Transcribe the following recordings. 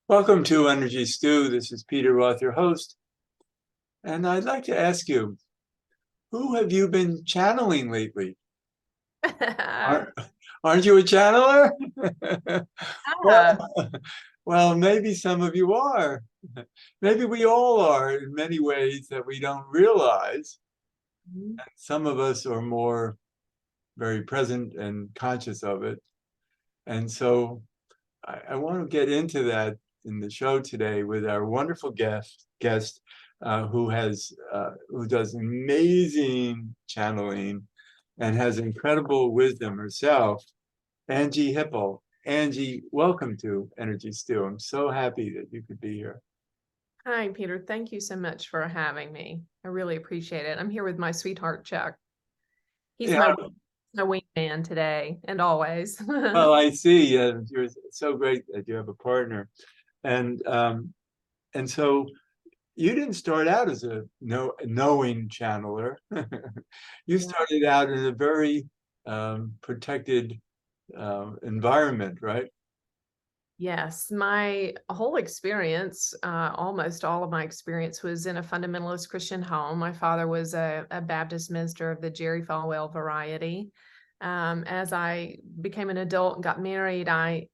Welcome to Energy Stew. This is Peter Roth, your host. And I'd like to ask you, who have you been channeling lately? Aren't, aren't you a channeler? Yeah. Well, well, maybe some of you are. Maybe we all are in many ways that we don't realize. Some of us are more very present and conscious of it. And so I want to get into that in the show today with our wonderful guest who does amazing channeling and has incredible wisdom herself, Anjie Hipple. Anjie, welcome to Energy Stew. I'm so happy that you could be here. Hi, Peter. Thank you so much for having me. I really appreciate it. I'm here with my sweetheart, Chuck. He's Yeah, my wingman today and always. well, I see. You're so great that you have a partner, and and so you didn't start out as a knowing channeler. You Yeah. started out in a very protected environment, right? Yes, my whole experience, almost all of my experience was in a fundamentalist Christian home. My father was a Baptist minister of the Jerry Falwell variety. As I became an adult and got married, I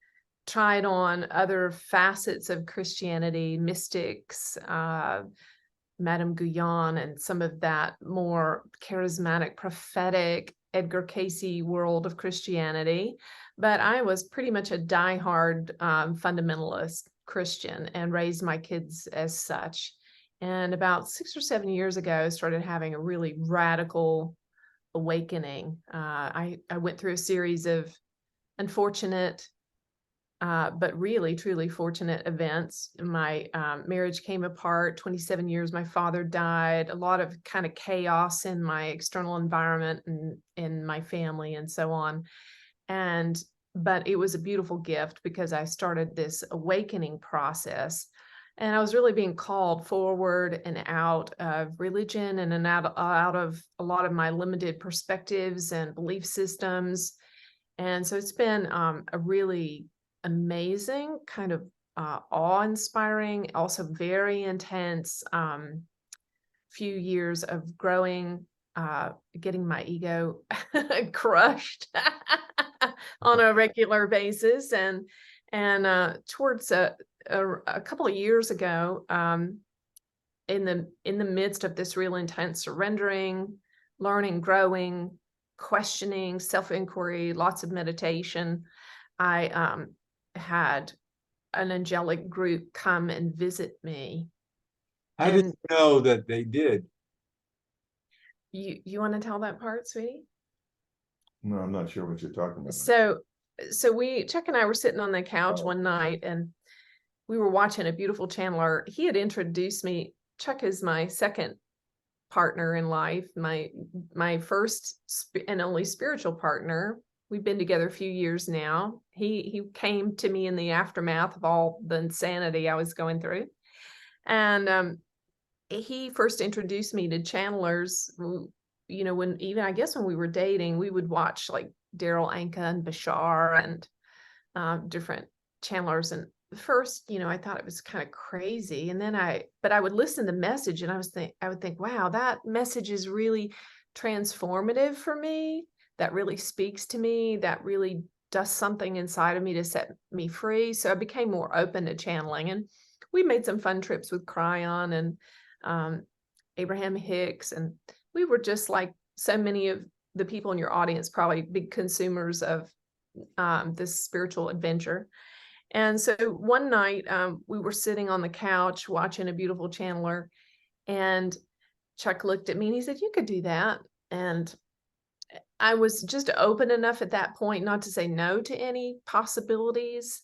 tried on other facets of Christianity, mystics, Madame Guyon, and some of that more charismatic, prophetic Edgar Casey world of Christianity. But I was pretty much a diehard fundamentalist Christian and raised my kids as such. And about 6 or 7 years ago, I started having a really radical awakening. I went through a series of unfortunate but really, truly fortunate events. My marriage came apart, 27 years, my father died, a lot of kind of chaos in my external environment and in my family and so on. And, but it was a beautiful gift because I started this awakening process. And I was really being called forward and out of religion and out of a lot of my limited perspectives and belief systems. And so it's been a really amazing, kind of awe-inspiring, also very intense few years of growing, getting my ego crushed on a regular basis, and towards a couple of years ago, in the midst of this real intense surrendering, learning, growing, questioning, self-inquiry, lots of meditation, I had an angelic group come and visit me. How did And you know that they did? you want to tell that part, sweetie? No, I'm not sure what you're talking about. So we Chuck and I were sitting on the couch Oh, one night and we were watching a beautiful channeler. He had introduced me. Chuck is my second partner in life, my first and only spiritual partner. We've been together a few years now. He came to me in the aftermath of all the insanity I was going through, and he first introduced me to channelers. You know, when even I guess when we were dating, we would watch like Daryl Anka and Bashar and different channelers. And first, I thought it was kind of crazy. And then but I would listen to the message and I would think, wow, that message is really transformative for me. That really speaks to me. That really does something inside of me to set me free. So I became more open to channeling. And we made some fun trips with Cryon and um, Abraham Hicks. And we were just like so many of the people in your audience, probably big consumers of this spiritual adventure. And so one night we were sitting on the couch watching a beautiful channeler, and Chuck looked at me and he said, "You could do that." And I was just open enough at that point not to say no to any possibilities.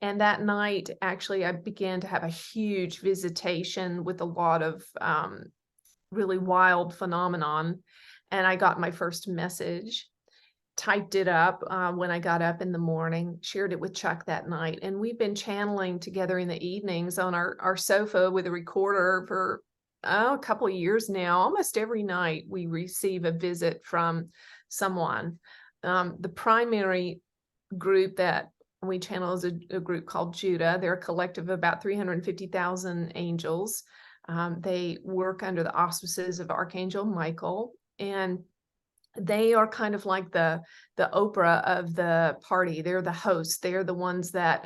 And that night, actually, I began to have a huge visitation with a lot of really wild phenomenon. And I got my first message, typed it up when I got up in the morning, shared it with Chuck that night. And we've been channeling together in the evenings on our sofa with a recorder for a couple of years now. Almost every night we receive a visit from someone. The primary group that We channel as a group called Judah. They're a collective of about 350,000 angels. They work under the auspices of Archangel Michael, and they are kind of like the Oprah of the party. They're the hosts. They're the ones that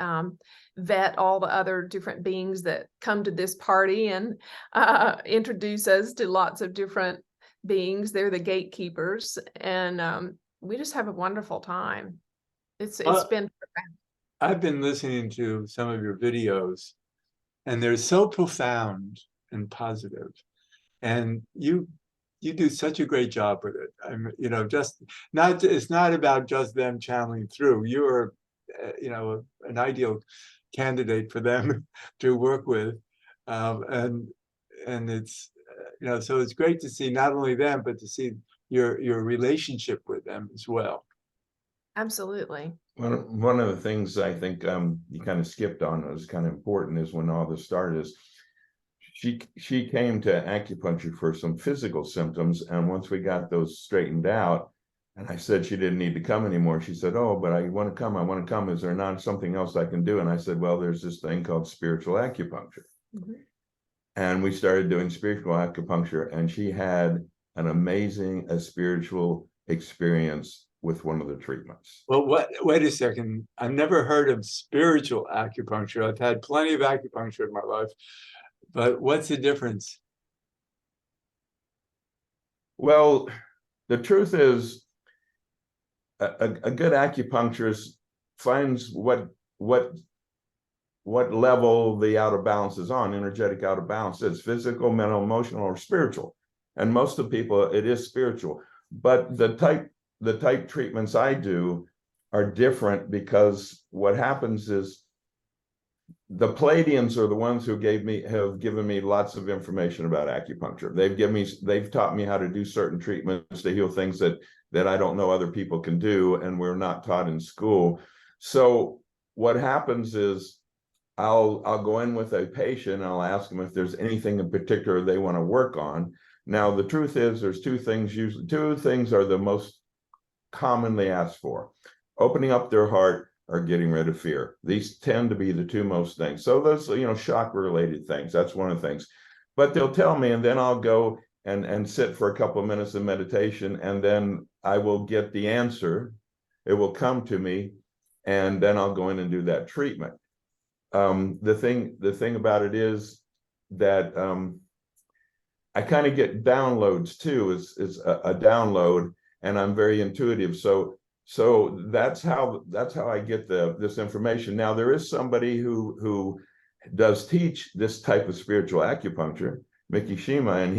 vet all the other different beings that come to this party and introduce us to lots of different beings. They're the gatekeepers, and we just have a wonderful time. It's been. I've been listening to some of your videos, and they're so profound and positive, and you do such a great job with it. I'm, just not, it's not about just them channeling through. You're, an ideal candidate for them to work with, and it's, so it's great to see not only them, but to see your relationship with them as well. Absolutely. One of the things I think you kind of skipped on that was kind of important is when all this started is she came to acupuncture for some physical symptoms, and once we got those straightened out, and I said she didn't need to come anymore, she said, "Oh, but I want to come. I want to come. Is there not something else I can do?" And I said, "Well, there's this thing called spiritual acupuncture." Mm-hmm. And we started doing spiritual acupuncture, and she had an amazing spiritual experience with one of the treatments. Well, wait a second. I've never heard of spiritual acupuncture. I've had plenty of acupuncture in my life, but what's the difference? Well, the truth is a good acupuncturist finds what level the out of balance is on, energetic out of balance is, physical, mental, emotional, or spiritual. And most of the people, it is spiritual. But the type treatments I do are different, because what happens is the Pleiadians are the ones who have given me lots of information about acupuncture. They've taught me how to do certain treatments to heal things that I don't know other people can do, and we're not taught in school. So what happens is I'll go in with a patient and I'll ask them if there's anything in particular they want to work on. Now, the truth is there's two things are the most commonly asked for: opening up their heart or getting rid of fear. These tend to be the two most things. So those, shock related things, that's one of the things. But they'll tell me, and then I'll go and sit for a couple of minutes of meditation, and then I will get the answer. It will come to me, and then I'll go in and do that treatment. The thing about it is that I kind of get downloads too, is a download, and I'm very intuitive. So that's how I get this information. Now, there is somebody who does teach this type of spiritual acupuncture, Mickey Shima, and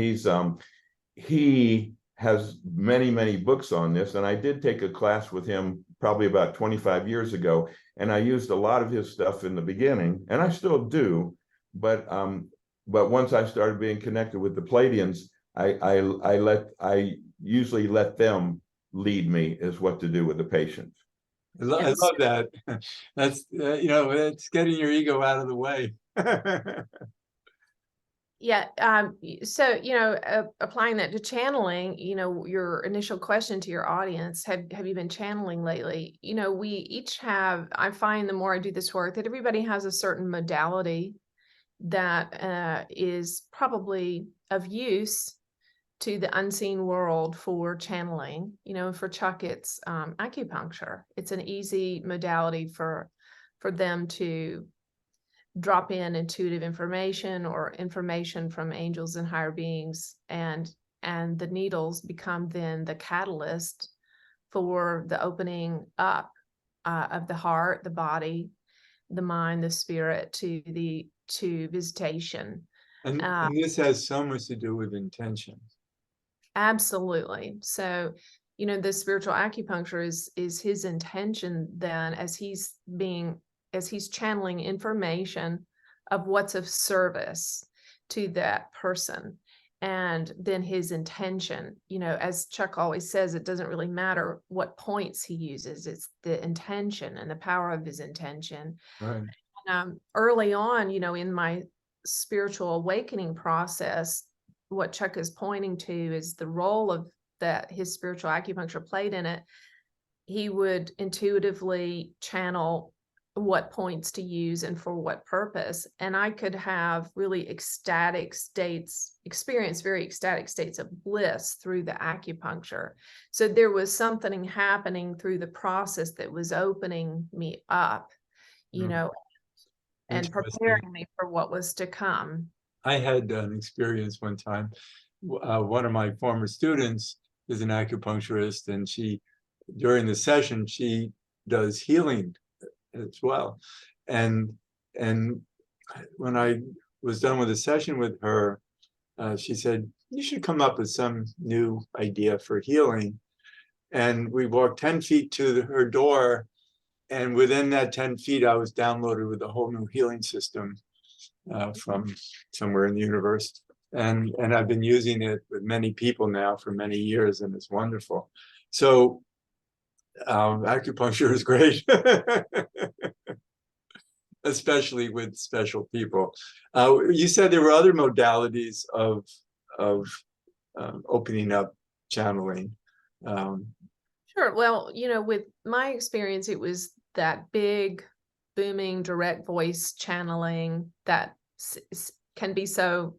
he has many books on this. And I did take a class with him probably about 25 years ago, and I used a lot of his stuff in the beginning, and I still do. But once I started being connected with the Pleiadians, I usually let them lead me as what to do with the patient. I love that. That's it's getting your ego out of the way. Yeah. So, applying that to channeling, your initial question to your audience, have you been channeling lately? We each have, I find the more I do this work, that everybody has a certain modality that is probably of use to the unseen world for channeling. For Chuck, it's acupuncture. It's an easy modality for them to drop in intuitive information or information from angels and higher beings, and the needles become then the catalyst for the opening up of the heart, the body, the mind, the spirit to visitation. And this has so much to do with intention. Absolutely. So, the spiritual acupuncture is his intention then, as he's channeling information of what's of service to that person. And then his intention, as Chuck always says, it doesn't really matter what points he uses. It's the intention and the power of his intention. Right. And, early on, in my spiritual awakening process, what Chuck is pointing to is the role of that his spiritual acupuncture played in it. He would intuitively channel what points to use and for what purpose. And I could have really ecstatic states, experience very ecstatic states of bliss through the acupuncture. So there was something happening through the process that was opening me up, you know, and Interesting. preparing me for what was to come. I had an experience one time. One of my former students is an acupuncturist, and during the session, she does healing as well. And when I was done with the session with her, she said, "You should come up with some new idea for healing." And we walked 10 feet to her door, and within that 10 feet, I was downloaded with a whole new healing system from somewhere in the universe. And I've been using it with many people now for many years, and it's wonderful. So acupuncture is great, especially with special people. You said there were other modalities of opening up channeling. Sure. Well, you know, with my experience, it was that big, booming, direct voice channeling that can be so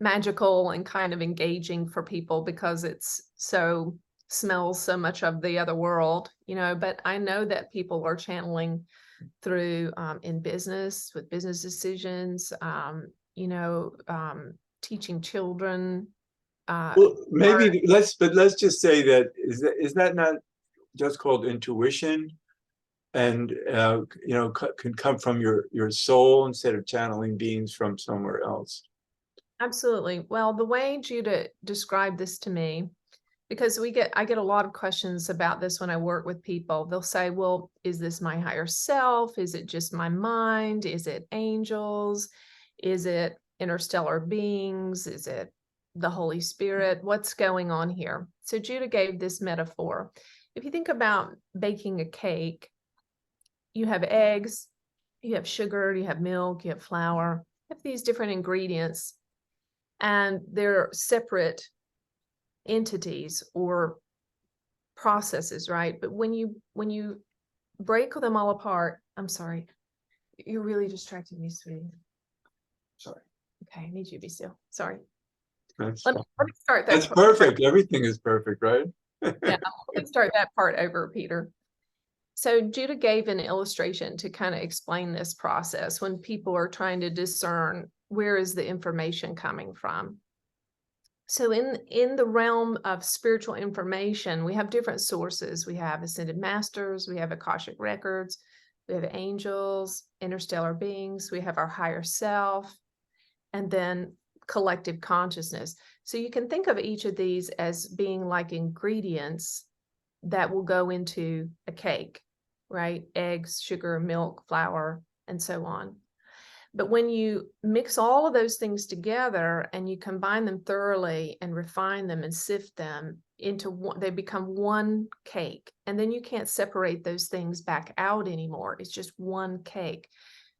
magical and kind of engaging for people because it's so smells so much of the other world, you know. But I know that people are channeling through in business with business decisions, you know, teaching children. Well, maybe let's just say that is that not just called intuition, and you know, can come from your soul instead of channeling beings from somewhere else. Absolutely. Well, the way Judah described this to me, because I get a lot of questions about this when I work with people. They'll say, well, is this my higher self? Is it just my mind? Is it angels? Is it interstellar beings? Is it the Holy Spirit? What's going on here? So Judah gave this metaphor. If you think about baking a cake, you have eggs, you have sugar, you have milk, you have flour, you have these different ingredients, and they're separate entities or processes, right? But when you break them all apart, I'm sorry, you're really distracting me, sweetie. Sorry. Okay, I need you to be still. Sorry. That's Let me start that. That's perfect. Everything is perfect, right? Yeah, let me start that part over, Peter. So Judah gave an illustration to kind of explain this process when people are trying to discern where is the information coming from. So in the realm of spiritual information, we have different sources. We have ascended masters, we have Akashic records, we have angels, interstellar beings, we have our higher self, and then collective consciousness. So you can think of each of these as being like ingredients that will go into a cake, right? Eggs, sugar, milk, flour, and so on. But when you mix all of those things together and you combine them thoroughly and refine them and sift them into one, they become one cake. And then you can't separate those things back out anymore. It's just one cake.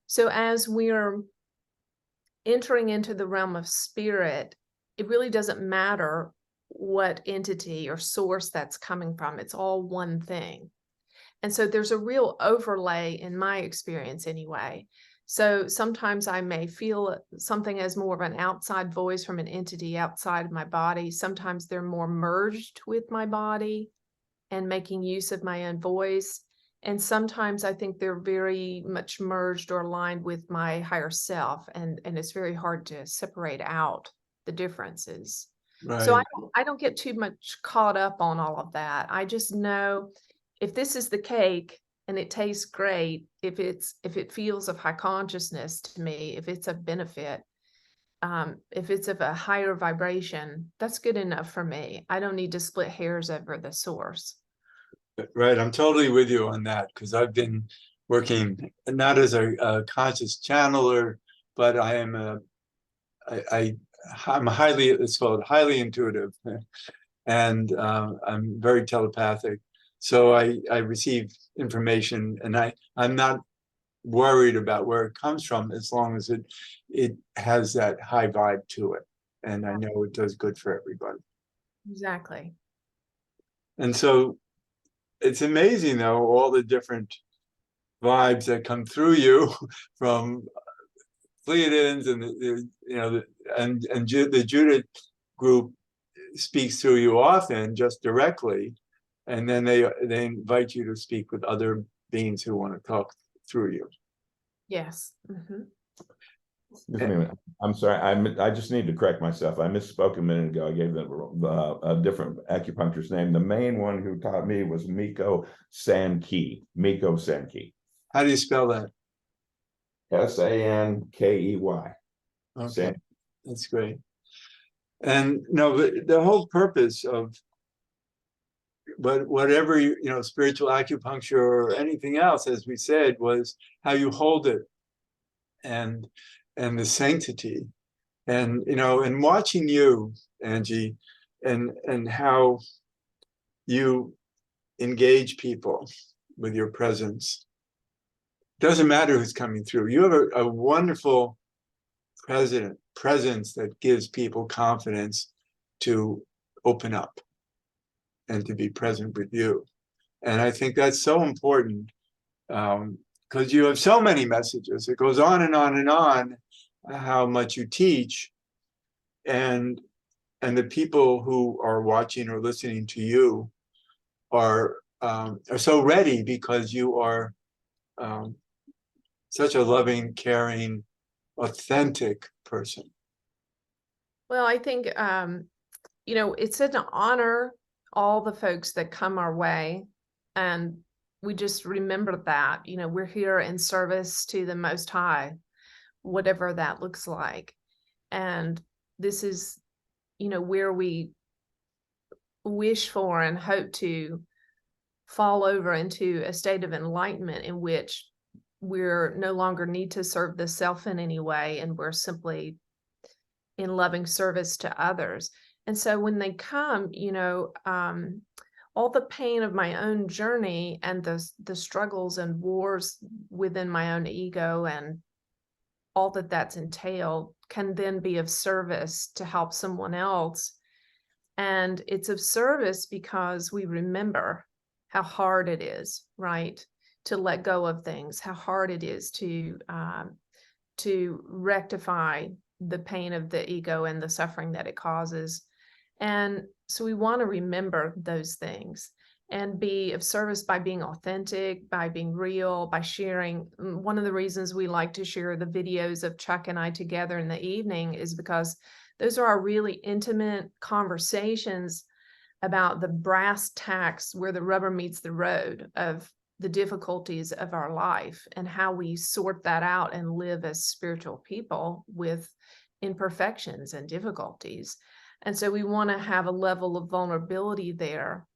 So as we're entering into the realm of spirit, it really doesn't matter what entity or source that's coming from. It's all one thing. And so there's a real overlay in my experience anyway. So sometimes I may feel something as more of an outside voice from an entity outside of my body. Sometimes they're more merged with my body and making use of my own voice. And sometimes I think they're very much merged or aligned with my higher self. And it's very hard to separate out the differences. Right. So I don't get too much caught up on all of that. I just know if this is the cake and it tastes great, if it feels of high consciousness to me, if it's a benefit, if it's of a higher vibration, that's good enough for me. I don't need to split hairs over the source. Right. I'm totally with you on that, because I've been working not as a conscious channeler, but I'm highly, it's called highly intuitive, and I'm very telepathic. So I receive information, and I'm not worried about where it comes from, as long as it has that high vibe to it, and I know it does good for everybody. Exactly. And so it's amazing, though, all the different vibes that come through you from Pleiadians and the Judah group speaks through you often, just directly, and then they invite you to speak with other beings who want to talk through you. Yes. Mm-hmm. Excuse me a minute. I'm sorry. I just need to correct myself. I misspoke a minute ago. I gave them a different acupuncturist name. The main one who taught me was Miko Sankey. Miko Sankey. How do you spell that? Sankey. Okay, that's great. And no, but the whole purpose of whatever spiritual acupuncture or anything else, as we said, was how you hold it, and the sanctity, and and watching you, Anjie, and how you engage people with your presence. Doesn't matter who's coming through. You have a wonderful presence that gives people confidence to open up and to be present with you. And I think that's so important, because you have so many messages. It goes on and on and on how much you teach, and the people who are watching or listening to you are so ready, because you are such a loving, caring, authentic person. Well, I think, it's an honor, all the folks that come our way. And we just remember that, we're here in service to the Most High, whatever that looks like. And this is, where we wish for and hope to fall over into a state of enlightenment in which we're no longer need to serve the self in any way, and we're simply in loving service to others. And so when they come, all the pain of my own journey and the struggles and wars within my own ego and all that's entailed can then be of service to help someone else. And it's of service because we remember how hard it is, right, to let go of things, how hard it is to rectify the pain of the ego and the suffering that it causes. And so we want to remember those things and be of service by being authentic, by being real, by sharing. One of the reasons we like to share the videos of Chuck and I together in the evening is because those are our really intimate conversations about the brass tacks, where the rubber meets the road, of the difficulties of our life and how we sort that out and live as spiritual people with imperfections and difficulties. And so we want to have a level of vulnerability there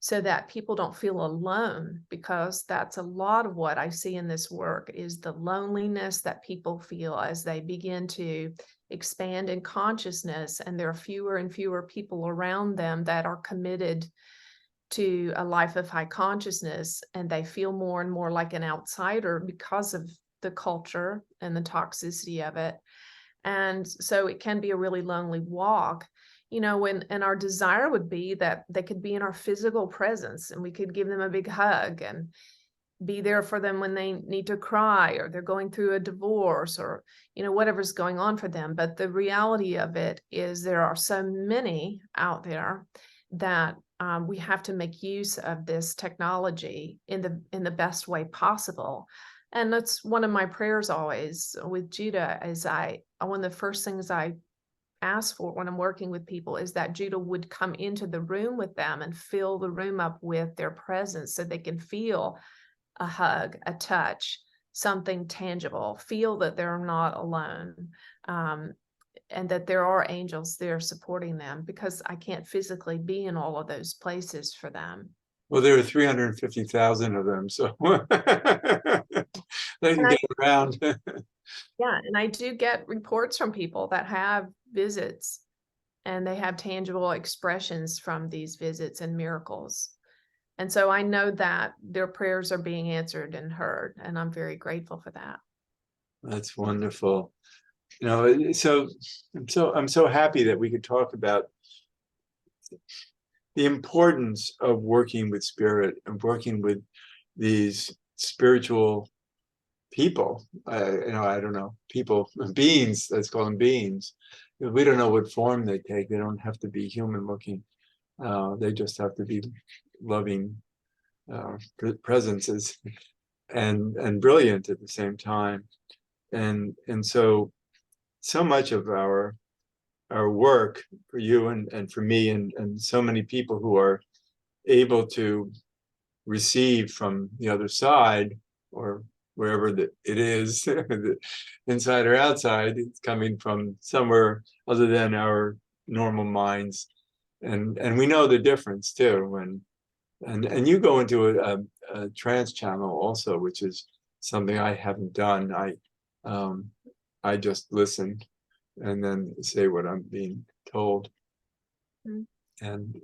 so that people don't feel alone, because that's a lot of what I see in this work, is the loneliness that people feel as they begin to expand in consciousness, and there are fewer and fewer people around them that are committed to a life of high consciousness, and they feel more and more like an outsider because of the culture and the toxicity of it. And so it can be a really lonely walk, and our desire would be that they could be in our physical presence and we could give them a big hug and be there for them when they need to cry, or they're going through a divorce, or whatever's going on for them. But the reality of it is there are so many out there that we have to make use of this technology in the best way possible. And that's one of my prayers always with Judah, is one of the first things I ask for when I'm working with people is that Judah would come into the room with them and fill the room up with their presence, so they can feel a hug, a touch, something tangible, feel that they're not alone, and that there are angels there supporting them, because I can't physically be in all of those places for them. Well, there are 350,000 of them, so they can get around. Yeah, and I do get reports from people that have visits, and they have tangible expressions from these visits and miracles. And so I know that their prayers are being answered and heard, and I'm very grateful for that. That's wonderful. So I'm so happy that we could talk about the importance of working with spirit and working with these spiritual people, I don't know, people, beings, let's call them beings. We don't know what form they take. They don't have to be human looking. They just have to be loving presences and brilliant at the same time. And so much of our work for you and for me and so many people who are able to receive from the other side, or wherever it is, inside or outside, it's coming from somewhere other than our normal minds. And we know the difference too. And you go into a trance channel also, which is something I haven't done. I just listen and then say what I'm being told. Mm-hmm. And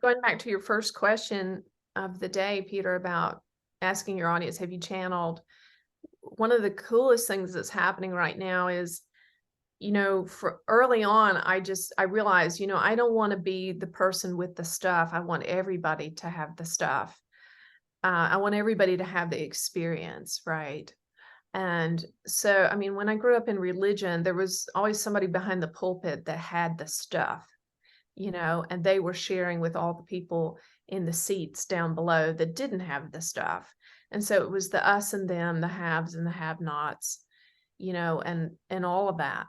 going back to your first question of the day, Peter, about asking your audience, have you channeled? One of the coolest things that's happening right now is, for early on, I realized, I don't want to be the person with the stuff. I want everybody to have the stuff. I want everybody to have the experience, right? And so, when I grew up in religion, there was always somebody behind the pulpit that had the stuff, and they were sharing with all the people in the seats down below that didn't have the stuff. And so it was the us and them, the haves and the have-nots, and all of that.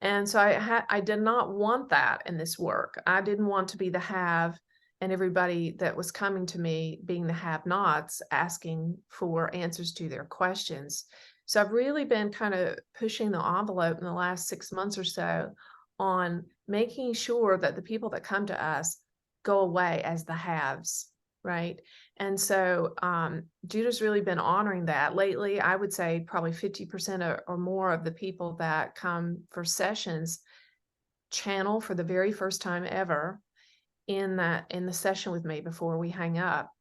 And so I did not want that in this work. I didn't want to be the have, and everybody that was coming to me being the have-nots, asking for answers to their questions. So I've really been kind of pushing the envelope in the last 6 months or so on making sure that the people that come to us go away as the haves, right? And so Judah's really been honoring that lately. I would say probably 50% or more of the people that come for sessions channel for the very first time ever in the session with me before we hang up.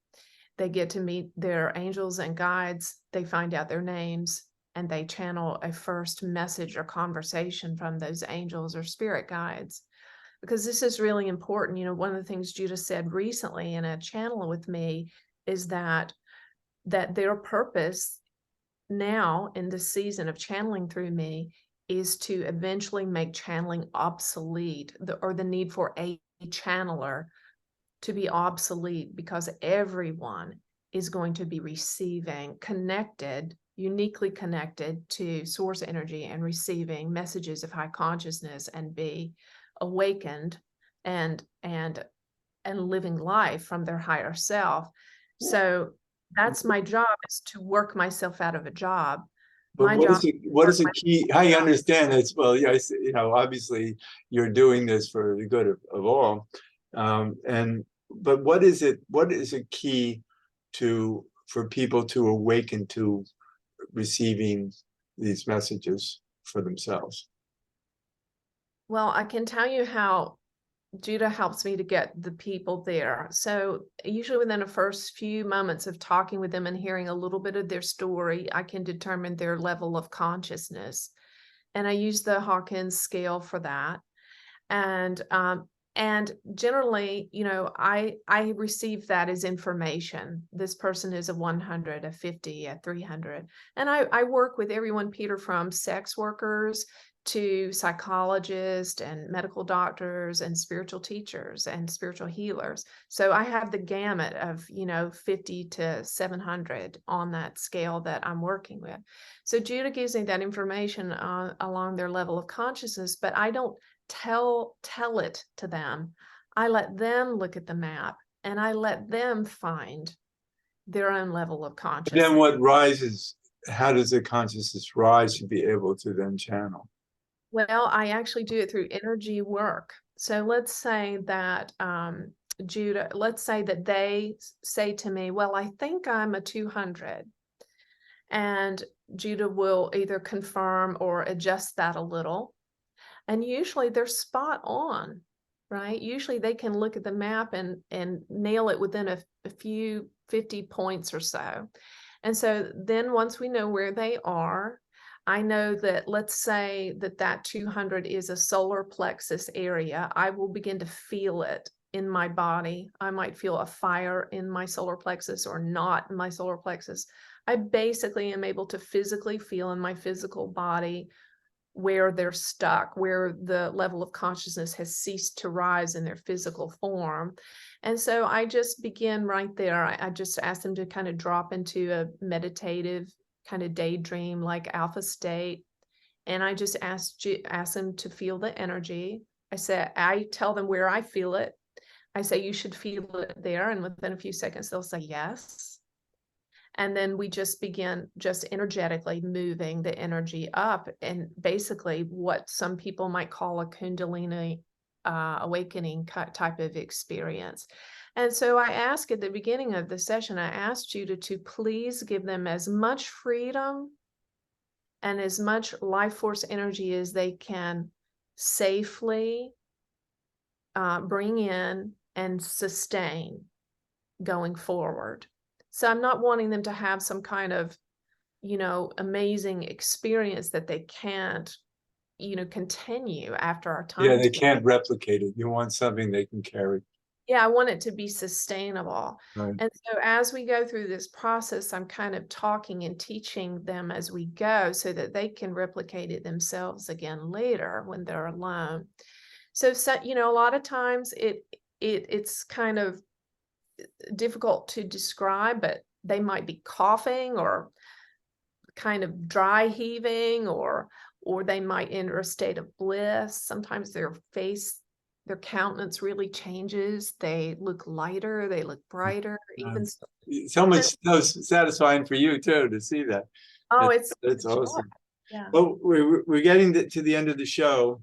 They get to meet their angels and guides. They find out their names, and they channel a first message or conversation from those angels or spirit guides. Because this is really important. One of the things Judah said recently in a channel with me is that their purpose now in this season of channeling through me is to eventually make channeling obsolete, or the need for a channeler to be obsolete, because everyone is going to be receiving, uniquely connected to source energy and receiving messages of high consciousness and be awakened and living life from their higher self. So that's my job, is to work myself out of a job. But what is the key? I understand this. Well, yeah, obviously you're doing this for the good of all. But what is it? What is a key for people to awaken to receiving these messages for themselves? Well, I can tell you how Judah helps me to get the people there. So usually within the first few moments of talking with them and hearing a little bit of their story, I can determine their level of consciousness. And I use the Hawkins scale for that. And generally, I receive that as information. This person is a 100, a 50, a 300. And I work with everyone, Peter, from sex workers to psychologists and medical doctors and spiritual teachers and spiritual healers. So I have the gamut of, 50 to 700 on that scale that I'm working with. So Judah gives me that information along their level of consciousness, but I don't tell it to them. I let them look at the map, and I let them find their own level of consciousness. Then what rises? How does the consciousness rise to be able to then channel? Well, I actually do it through energy work. So let's say that Judah, let's say that they say to me, well, I think I'm a 200. And Judah will either confirm or adjust that a little. And usually they're spot on, right? Usually they can look at the map and nail it within a few 50 points or so. And so then once we know where they are, I know that, let's say that 200 is a solar plexus area. I will begin to feel it in my body. I might feel a fire in my solar plexus or not in my solar plexus. I basically am able to physically feel in my physical body where they're stuck, where the level of consciousness has ceased to rise in their physical form. And so I just begin right there. I just ask them to kind of drop into a meditative kind of daydream like alpha state. And I just ask them to feel the energy. I tell them where I feel it. I say, you should feel it there. And within a few seconds, they'll say yes. And then we just begin just energetically moving the energy up, and basically what some people might call a Kundalini awakening type of experience. And so I asked at the beginning of the session, I asked you to please give them as much freedom and as much life force energy as they can safely bring in and sustain going forward. So I'm not wanting them to have some kind of, amazing experience that they can't, continue after our time. Yeah, they can't replicate it. You want something they can carry. Yeah, I want it to be sustainable. Right. And so as we go through this process, I'm kind of talking and teaching them as we go so that they can replicate it themselves again later when they're alone. So a lot of times it's kind of difficult to describe, but they might be coughing or kind of dry heaving, or they might enter a state of bliss. Sometimes their countenance really changes. They look lighter, they look brighter, even so much so satisfying for you too to see that. It's awesome. Yeah. Well, we're getting to the end of the show,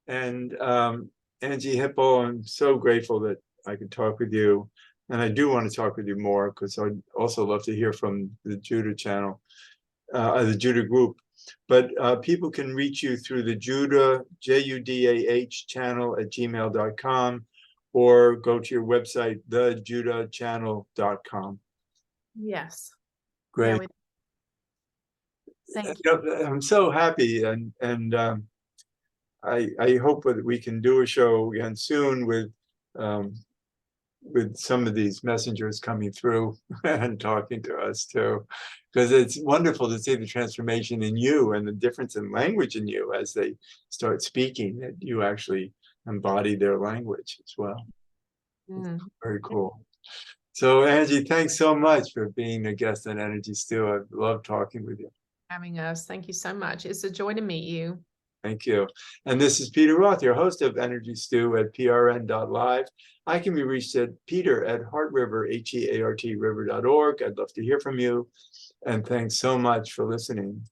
and Anjie Hipple, I'm so grateful that I could talk with you, and I do want to talk with you more because I'd also love to hear from the Judah channel, the Judah group. But people can reach you through the Judah, JUDAH channel at gmail.com, or go to your website, thejudahchannel.com. Yes. Great. Yeah, thank you. I'm so happy, and I hope that we can do a show again soon with some of these messengers coming through and talking to us too, because it's wonderful to see the transformation in you and the difference in language in you as they start speaking, that you actually embody their language as well. Very cool. So Anjie, thanks so much for being a guest on Energy Stew. I've loved talking with you. Having us. Thank you so much. It's a joy to meet you. Thank you. And this is Peter Roth, your host of Energy Stew at prn.live. I can be reached at peter@heartriver, HEART river.org. I'd love to hear from you. And thanks so much for listening.